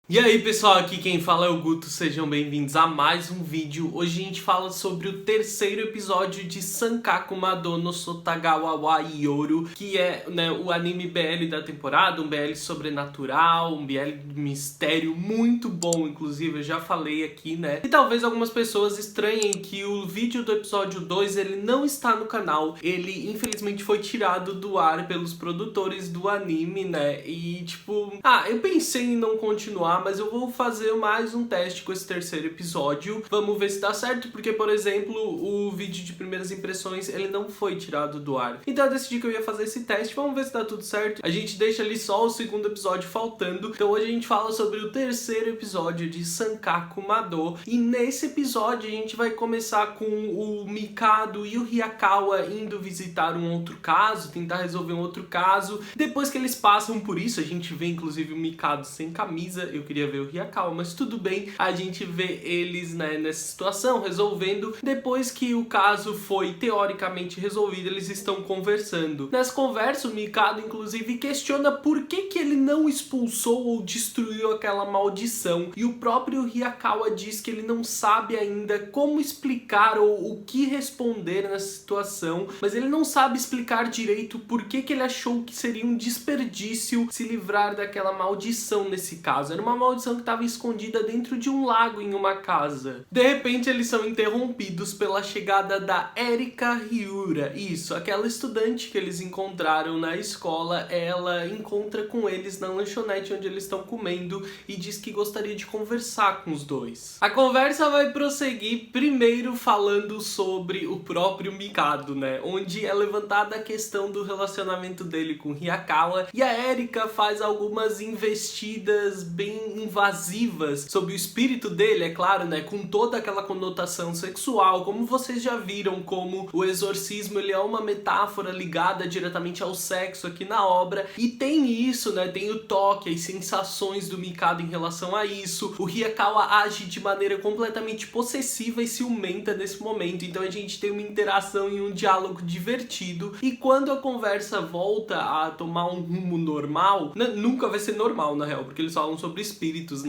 E aí pessoal, aqui quem fala é o Guto, sejam bem-vindos a mais um vídeo. Hoje a gente fala sobre o terceiro episódio de Sankaku Mado no Sotagawa wa Yoru, que é o anime BL da temporada, um BL sobrenatural, um BL de mistério muito bom, inclusive eu já falei aqui, né? E talvez algumas pessoas estranhem que o vídeo do episódio 2 ele não está no canal, ele infelizmente foi tirado do ar pelos produtores do anime, né? E tipo, eu pensei em não continuar, mas eu vou fazer mais um teste com esse terceiro episódio. Vamos ver se dá certo, porque, por exemplo, o vídeo de primeiras impressões, ele não foi tirado do ar. Então eu decidi que eu ia fazer esse teste, vamos ver se dá tudo certo. A gente deixa ali só o segundo episódio faltando. Então hoje a gente fala sobre o terceiro episódio de Sankaku Mado. E nesse episódio a gente vai começar com o Mikado e o Hyakawa indo visitar um outro caso, tentar resolver um outro caso. Depois que eles passam por isso, a gente vê inclusive o Mikado sem camisa. Eu queria ver o Hyakawa, mas tudo bem. A gente vê eles, nessa situação, resolvendo. Depois que o caso foi teoricamente resolvido, eles estão conversando. Nessa conversa, o Mikado, inclusive, questiona por que ele não expulsou ou destruiu aquela maldição. E o próprio Hyakawa diz que ele não sabe ainda como explicar ou o que responder nessa situação, mas ele não sabe explicar direito por que ele achou que seria um desperdício se livrar daquela maldição nesse caso. Era uma maldição que estava escondida dentro de um lago em uma casa. De repente eles são interrompidos pela chegada da Erika Hyura. Isso, aquela estudante que eles encontraram na escola, ela encontra com eles na lanchonete onde eles estão comendo e diz que gostaria de conversar com os dois. A conversa vai prosseguir primeiro falando sobre o próprio Mikado, onde é levantada a questão do relacionamento dele com Hyakawa e a Erika faz algumas investidas bem invasivas sobre o espírito dele, é claro, com toda aquela conotação sexual, como vocês já viram, como o exorcismo ele é uma metáfora ligada diretamente ao sexo aqui na obra, e tem isso, tem o toque, as sensações do Mikado em relação a isso. O Hyakawa age de maneira completamente possessiva e ciumenta nesse momento, então a gente tem uma interação e um diálogo divertido, e quando a conversa volta a tomar um rumo normal, nunca vai ser normal na real, porque eles falam sobre espíritos,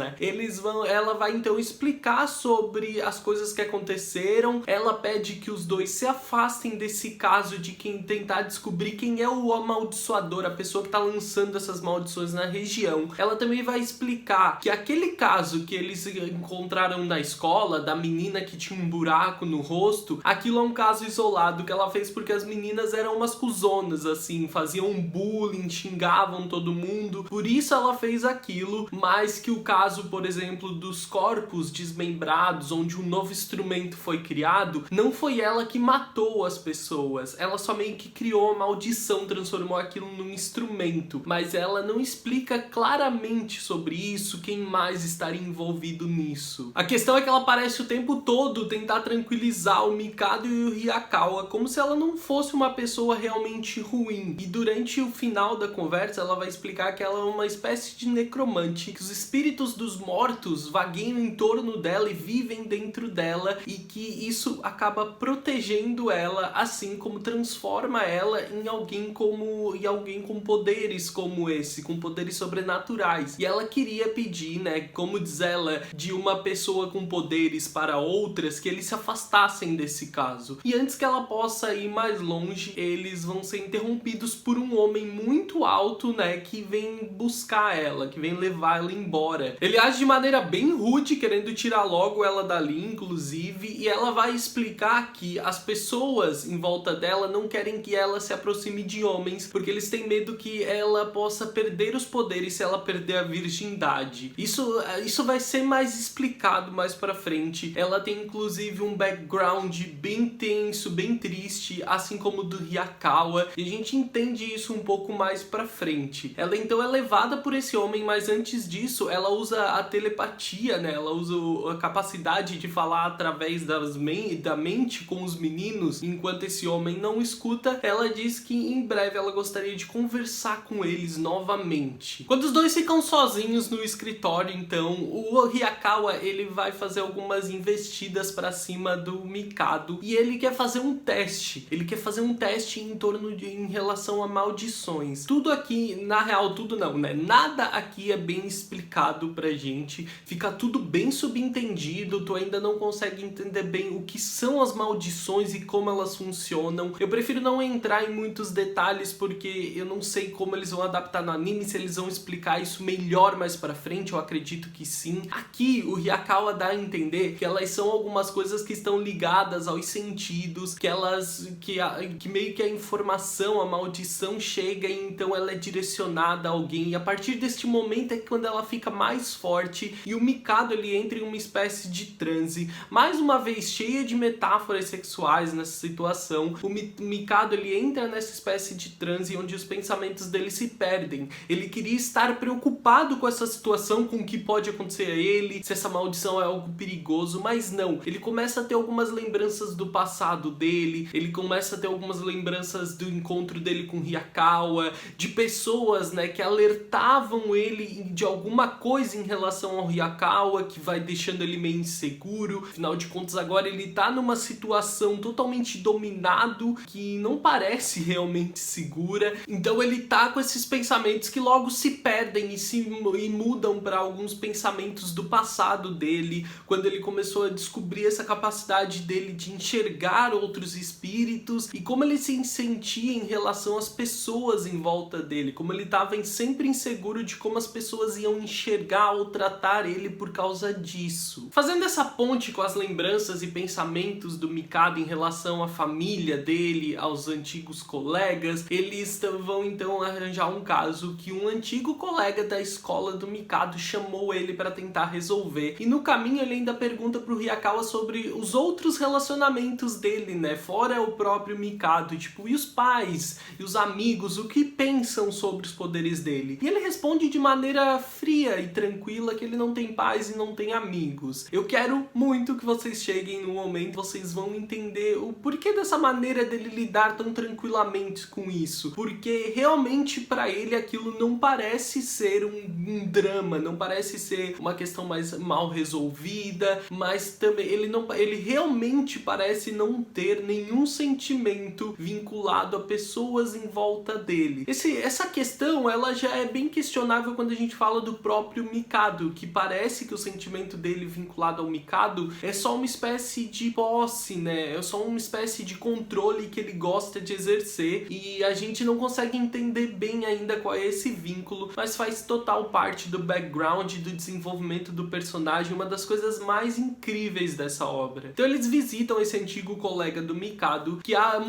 ela vai então explicar sobre as coisas que aconteceram. Ela pede que os dois se afastem desse caso de quem tentar descobrir quem é o amaldiçoador, a pessoa que tá lançando essas maldições na região. Ela também vai explicar que aquele caso que eles encontraram na escola, da menina que tinha um buraco no rosto, aquilo é um caso isolado que ela fez porque as meninas eram umas cuzonas, assim, faziam bullying, xingavam todo mundo, por isso ela fez aquilo, mas que o caso, por exemplo, dos corpos desmembrados, onde um novo instrumento foi criado, não foi ela que matou as pessoas, ela só meio que criou a maldição, transformou aquilo num instrumento, mas ela não explica claramente sobre isso, quem mais estaria envolvido nisso. A questão é que ela parece o tempo todo tentar tranquilizar o Mikado e o Hyakawa, como se ela não fosse uma pessoa realmente ruim, e durante o final da conversa ela vai explicar que ela é uma espécie de necromante, que os espíritos dos mortos vagueiam em torno dela e vivem dentro dela, e que isso acaba protegendo ela, assim como transforma ela em alguém com poderes como esse, com poderes sobrenaturais. E ela queria pedir, como diz ela, de uma pessoa com poderes para outras, que eles se afastassem desse caso. E antes que ela possa ir mais longe, eles vão ser interrompidos por um homem muito alto, que vem buscar ela, que vem levar ela embora. Ele age de maneira bem rude, querendo tirar logo ela dali, inclusive, e ela vai explicar que as pessoas em volta dela não querem que ela se aproxime de homens, porque eles têm medo que ela possa perder os poderes se ela perder a virgindade. Isso vai ser mais explicado mais pra frente. Ela tem inclusive um background bem tenso, bem triste, assim como o do Hyakawa, e a gente entende isso um pouco mais pra frente. Ela então é levada por esse homem, mas antes disso ela usa a telepatia, ela usa a capacidade de falar através da mente com os meninos, enquanto esse homem não escuta. Ela diz que em breve ela gostaria de conversar com eles novamente. Quando os dois ficam sozinhos no escritório, então, o Hyakawa ele vai fazer algumas investidas pra cima do Mikado, e ele quer fazer um teste. Ele quer fazer um teste em relação a maldições. Tudo aqui, na real, tudo não, nada aqui é bem explicado explicado pra gente, fica tudo bem subentendido, tu ainda não consegue entender bem o que são as maldições e como elas funcionam. Eu prefiro não entrar em muitos detalhes porque eu não sei como eles vão adaptar no anime, se eles vão explicar isso melhor mais pra frente, eu acredito que sim. Aqui o Hayakawa dá a entender que elas são algumas coisas que estão ligadas aos sentidos, que meio que a informação, a maldição chega e então ela é direcionada a alguém, e a partir deste momento é quando ela fica mais forte e o Mikado ele entra em uma espécie de transe, mais uma vez cheia de metáforas sexuais nessa situação. O Mikado ele entra nessa espécie de transe onde os pensamentos dele se perdem. Ele queria estar preocupado com essa situação, com o que pode acontecer a ele, se essa maldição é algo perigoso, mas não. Ele começa a ter algumas lembranças do passado dele, ele começa a ter algumas lembranças do encontro dele com Hayakawa, de pessoas, né, que alertavam ele de alguma coisa em relação ao Hayakawa, que vai deixando ele meio inseguro. Afinal de contas, agora ele tá numa situação totalmente dominado, que não parece realmente segura. Então ele tá com esses pensamentos que logo se perdem e mudam para alguns pensamentos do passado dele, quando ele começou a descobrir essa capacidade dele de enxergar outros espíritos e como ele se sentia em relação às pessoas em volta dele, como ele estava sempre inseguro de como as pessoas iam enxergar ou tratar ele por causa disso. Fazendo essa ponte com as lembranças e pensamentos do Mikado em relação à família dele, aos antigos colegas, eles vão então arranjar um caso que um antigo colega da escola do Mikado chamou ele para tentar resolver. E no caminho ele ainda pergunta pro Hayakawa sobre os outros relacionamentos dele, né, fora o próprio Mikado, tipo, e os pais, e os amigos, o que pensam sobre os poderes dele? E ele responde de maneira fria e tranquila que ele não tem pais e não tem amigos. Eu quero muito que vocês cheguem no momento, vocês vão entender o porquê dessa maneira dele lidar tão tranquilamente com isso, porque realmente pra ele aquilo não parece ser um drama, não parece ser uma questão mais mal resolvida, mas também ele realmente parece não ter nenhum sentimento vinculado a pessoas em volta dele. Essa questão ela já é bem questionável quando a gente fala do próprio Mikado, que parece que o sentimento dele vinculado ao Mikado é só uma espécie de posse, né? É só uma espécie de controle que ele gosta de exercer e a gente não consegue entender bem ainda qual é esse vínculo, mas faz total parte do background e do desenvolvimento do personagem, uma das coisas mais incríveis dessa obra. Então eles visitam esse antigo colega do Mikado, que a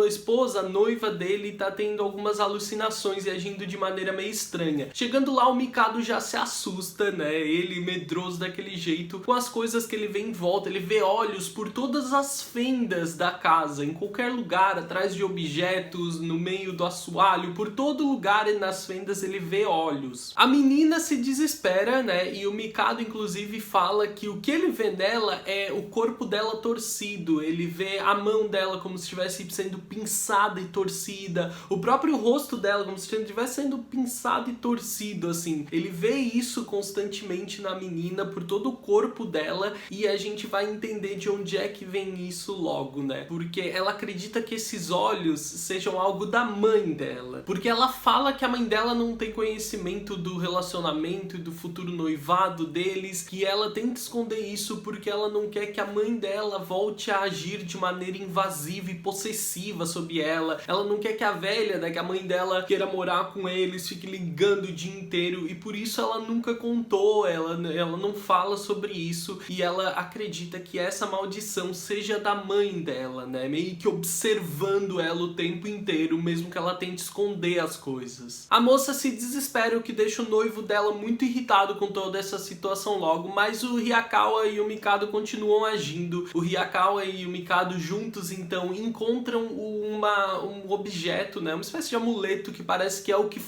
esposa, a noiva dele, tá tendo algumas alucinações e agindo de maneira meio estranha. Chegando lá, o Mikado já se assusta, né? Ele medroso daquele jeito, com as coisas que ele vê em volta. Ele vê olhos por todas as fendas da casa, em qualquer lugar, atrás de objetos, no meio do assoalho, por todo lugar e nas fendas ele vê olhos. A menina se desespera, né? E o Mikado, inclusive, fala que o que ele vê nela é o corpo dela torcido. Ele vê a mão dela como se estivesse sendo pinçada e torcida. O próprio rosto dela como se estivesse sendo pinçado e torcido, assim. Ele vê isso constantemente na menina, por todo o corpo dela, e a gente vai entender de onde é que vem isso logo, né? Porque ela acredita que esses olhos sejam algo da mãe dela. Porque ela fala que a mãe dela não tem conhecimento do relacionamento e do futuro noivado deles, que ela tenta esconder isso porque ela não quer que a mãe dela volte a agir de maneira invasiva e possessiva sobre ela. Ela não quer que a velha, né, que a mãe dela queira morar com eles, fique ligando o dia inteiro, e por isso ela nunca contou, ela não fala sobre isso, e ela acredita que essa maldição seja da mãe dela, né, meio que observando ela o tempo inteiro, mesmo que ela tente esconder as coisas. A moça se desespera, o que deixa o noivo dela muito irritado com toda essa situação logo, mas o Hayakawa e o Mikado continuam agindo. O Hayakawa e o Mikado juntos, então, encontram um objeto, né, uma espécie de amuleto que parece que é o que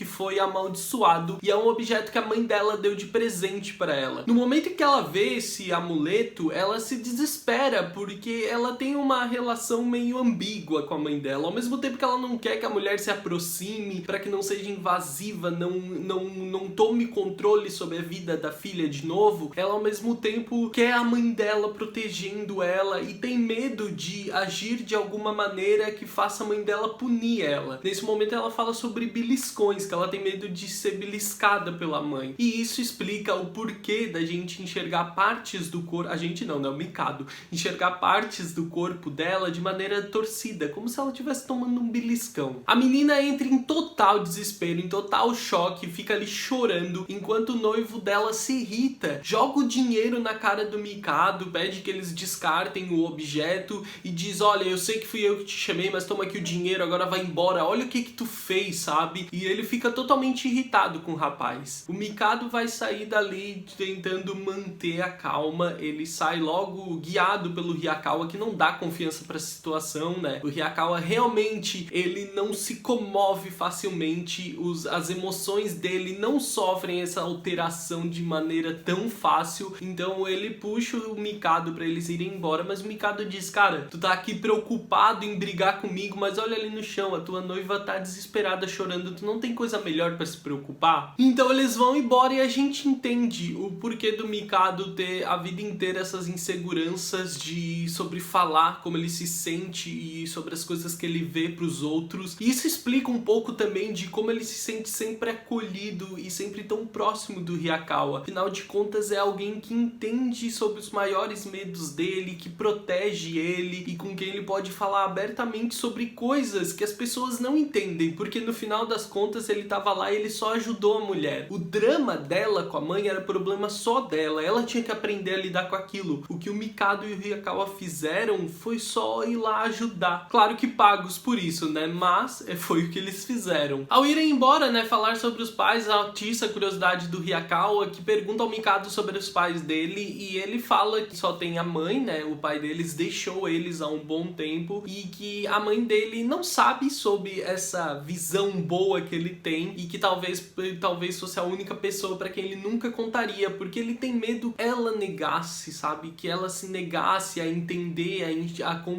foi amaldiçoado, e é um objeto que a mãe dela deu de presente pra ela. No momento em que ela vê esse amuleto, ela se desespera, porque ela tem uma relação meio ambígua com a mãe dela. Ao mesmo tempo que ela não quer que a mulher se aproxime, para que não seja invasiva, não tome controle sobre a vida da filha de novo, ela ao mesmo tempo quer a mãe dela protegendo ela e tem medo de agir de alguma maneira que faça a mãe dela punir ela. Nesse momento ela fala sobre beliscões, que ela tem medo de ser beliscada criada pela mãe. E isso explica o porquê da gente enxergar partes do corpo, a gente não, né, o Mikado, enxergar partes do corpo dela de maneira torcida, como se ela estivesse tomando um beliscão. A menina entra em total desespero, em total choque, fica ali chorando, enquanto o noivo dela se irrita, joga o dinheiro na cara do Mikado, pede que eles descartem o objeto e diz: olha, eu sei que fui eu que te chamei, mas toma aqui o dinheiro, agora vai embora, olha o que tu fez, sabe? E ele fica totalmente irritado com o rapaz. O Mikado vai sair dali tentando manter a calma, ele sai logo guiado pelo Hyakawa, que não dá confiança pra situação, né? O Hyakawa realmente, ele não se comove facilmente, as emoções dele não sofrem essa alteração de maneira tão fácil, então ele puxa o Mikado pra eles irem embora, mas o Mikado diz: cara, tu tá aqui preocupado em brigar comigo, mas olha ali no chão, a tua noiva tá desesperada chorando, tu não tem coisa melhor pra se preocupar? Então eles vão embora e a gente entende o porquê do Mikado ter a vida inteira essas inseguranças sobre falar como ele se sente e sobre as coisas que ele vê pros outros. E isso explica um pouco também de como ele se sente sempre acolhido e sempre tão próximo do Hyakawa. Afinal de contas, é alguém que entende sobre os maiores medos dele, que protege ele e com quem ele pode falar abertamente sobre coisas que as pessoas não entendem, porque no final das contas ele tava lá e ele só ajudou a mulher. O drama dela com a mãe era problema só dela, ela tinha que aprender a lidar com aquilo. O que o Mikado e o Hyakawa fizeram foi só ir lá ajudar. Claro que pagos por isso, né? Mas foi o que eles fizeram. Ao irem embora, né, falar sobre os pais, atiça a curiosidade do Hyakawa, que pergunta ao Mikado sobre os pais dele, e ele fala que só tem a mãe, né? O pai deles deixou eles há um bom tempo e que a mãe dele não sabe sobre essa visão boa que ele tem e que talvez fosse a única pessoa para quem ele nunca contaria, porque ele tem medo ela negasse, sabe? Que ela se negasse a entender,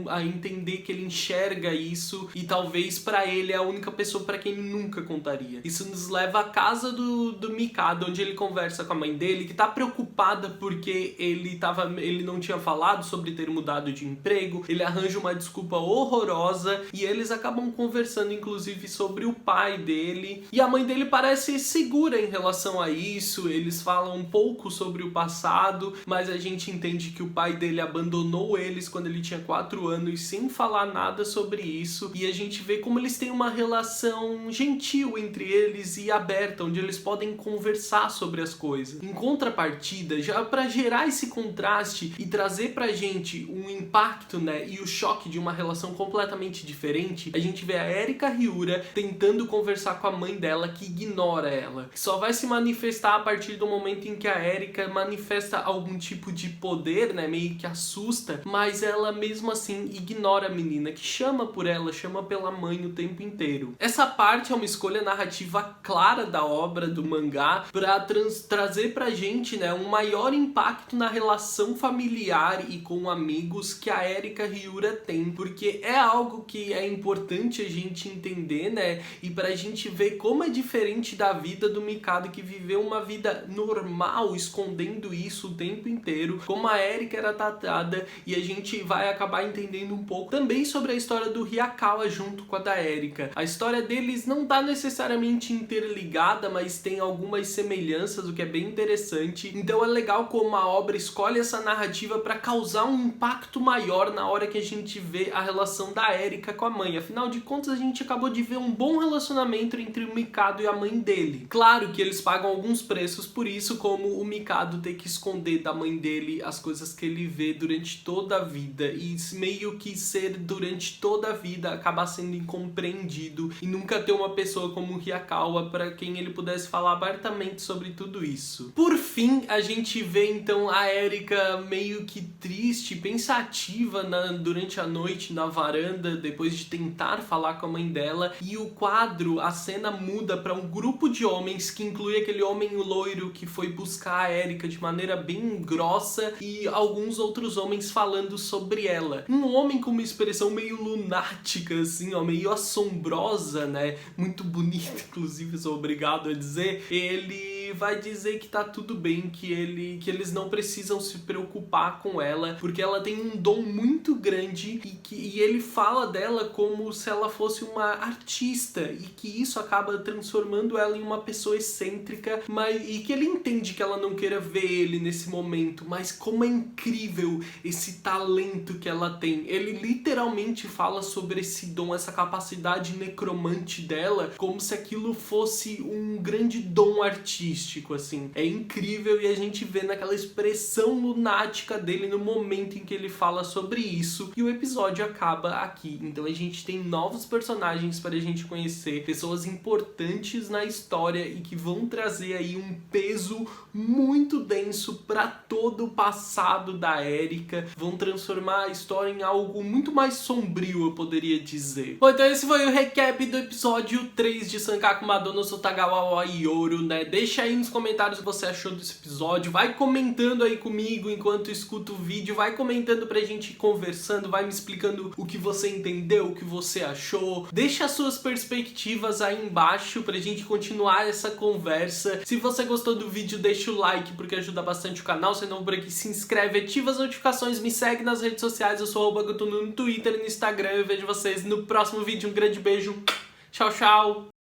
a entender que ele enxerga isso e talvez para ele é a única pessoa para quem ele nunca contaria. Isso nos leva à casa do Mikado, onde ele conversa com a mãe dele, que tá preocupada porque ele não tinha falado sobre ter mudado de emprego, ele arranja uma desculpa horrorosa e eles acabam conversando inclusive sobre o pai dele, e a mãe dele parece segura em relação a isso. Eles falam um pouco sobre o passado, mas a gente entende que o pai dele abandonou eles quando ele tinha 4 anos sem falar nada sobre isso, e a gente vê como eles têm uma relação gentil entre eles e aberta, onde eles podem conversar sobre as coisas. Em contrapartida, já para gerar esse contraste e trazer pra gente um impacto, né, e o choque de uma relação completamente diferente, a gente vê a Erika Hyura tentando conversar com a mãe dela, que ignora ela. Só vai se manifestar a partir do momento em que a Erika manifesta algum tipo de poder, né, meio que assusta, mas ela mesmo assim ignora a menina, que chama por ela, chama pela mãe o tempo inteiro. Essa parte é uma escolha narrativa clara da obra, do mangá, pra trazer pra gente, né, um maior impacto na relação familiar e com amigos que a Erika Hyura tem, porque é algo que é importante a gente entender, né, e pra gente ver como é diferente da vida do Mikado, que viveu uma vida normal, escondendo isso o tempo inteiro, como a Erika era tratada, e a gente vai acabar entendendo um pouco também sobre a história do Hyakawa junto com a da Erika. A história deles não tá necessariamente interligada, mas tem algumas semelhanças, o que é bem interessante. Então é legal como a obra escolhe essa narrativa para causar um impacto maior na hora que a gente vê a relação da Erika com a mãe. Afinal de contas, a gente acabou de ver um bom relacionamento entre o Mikado e a mãe dele. Claro que eles pagam alguns preços por isso, como o Mikado ter que esconder da mãe dele as coisas que ele vê durante toda a vida, e meio que ser durante toda a vida acabar sendo incompreendido e nunca ter uma pessoa como o Hyakawa para quem ele pudesse falar abertamente sobre tudo isso. Por fim, a gente vê então a Erika meio que triste, pensativa durante a noite na varanda, depois de tentar falar com a mãe dela, e o quadro, a cena muda para um grupo de homens, que inclui aquele homem loiro que foi buscar a Erika de maneira bem grossa, e alguns outros homens falando sobre ela. Um homem com uma expressão meio lunática, assim, ó, meio assombrosa, né? Muito bonita, inclusive, sou obrigado a dizer. Ele e vai dizer que tá tudo bem, que eles não precisam se preocupar com ela, porque ela tem um dom muito grande e ele fala dela como se ela fosse uma artista e que isso acaba transformando ela em uma pessoa excêntrica, e que ele entende que ela não queira ver ele nesse momento, mas como é incrível esse talento que ela tem. Ele literalmente fala sobre esse dom, essa capacidade necromante dela, como se aquilo fosse um grande dom artístico, assim. É incrível e a gente vê naquela expressão lunática dele no momento em que ele fala sobre isso, e o episódio acaba aqui. Então a gente tem novos personagens para a gente conhecer, pessoas importantes na história e que vão trazer aí um peso muito denso para todo o passado da Erika, vão transformar a história em algo muito mais sombrio, eu poderia dizer. Bom, então esse foi o recap do episódio 3 de Sankaku Madono Sotagawa wa Yoru, né? Deixa aí nos comentários o que você achou desse episódio, vai comentando aí comigo enquanto escuta o vídeo, vai comentando pra gente ir conversando, vai me explicando o que você entendeu, o que você achou, deixa as suas perspectivas aí embaixo pra gente continuar essa conversa. Se você gostou do vídeo, deixa o like porque ajuda bastante o canal. Se não, por aqui se inscreve, ativa as notificações, me segue nas redes sociais, eu sou @Gotunu no Twitter e no Instagram. Eu vejo vocês no próximo vídeo, um grande beijo, tchau, tchau!